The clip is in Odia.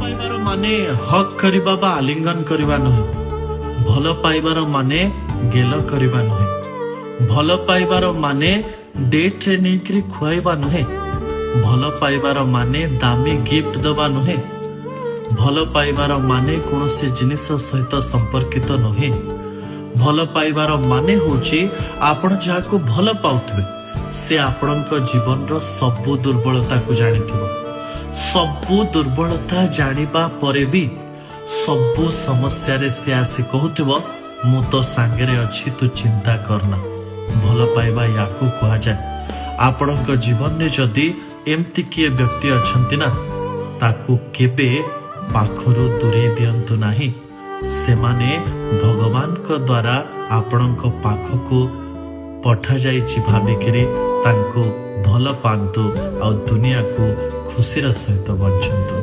ପାଇବାର ମାନେ ହକ୍ କରିବା ବା ଆଲିଙ୍ଗନ କରିବା ନୁହେଁ। ଭଲ ପାଇବାର ମାନେ ଗେଲ କରିବା ନୁହେଁ। ଭଲ ପାଇବାର ମାନେ ଡେଟ୍ରେ ନେଇକରି ଖୁଆଇବା ନୁହେଁ। ଭଲ ପାଇବାର ମାନେ ଦାମୀ ଗିଫ୍ଟ ଦେବା ନୁହେଁ। ଭଲ ପାଇବାର ମାନେ କୌଣସି ଜିନିଷ ସହିତ ସମ୍ପର୍କିତ ନୁହେଁ। ଭଲ ପାଇବାର ମାନେ ହେଉଛି ଆପଣ ଯାହାକୁ ଭଲ ପାଉଥିବେ ସେ ଆପଣଙ୍କ ଜୀବନର ସବୁ ଦୁର୍ବଳତାକୁ ଜାଣିଥିବ। ସବୁ ଦୁର୍ବଳତା ଜାଣିବା ପରେ ବି ସବୁ ସମସ୍ୟାରେ ସେ ଆସି କହୁଥିବ ମୁଁ ତୋ ସାଙ୍ଗରେ ଅଛି, ତୁ ଚିନ୍ତା କରନା। ଭଲ ପାଇବା ୟାକୁ କୁହାଯାଏ। ଆପଣଙ୍କ ଜୀବନରେ ଯଦି ଏମିତି କିଏ ବ୍ୟକ୍ତି ଅଛନ୍ତି ନା, ତାକୁ କେବେ ପାଖରୁ ଦୂରେଇ ଦିଅନ୍ତୁ ନାହିଁ। ସେମାନେ ଭଗବାନଙ୍କ ଦ୍ୱାରା ଆପଣଙ୍କ ପାଖକୁ ପଠାଯାଇଛି ଭାବିକିରି ତାଙ୍କୁ ଭଲ ପାଆନ୍ତୁ ଆଉ ଦୁନିଆକୁ ଖୁସିର ସହିତ ବଞ୍ଚନ୍ତୁ।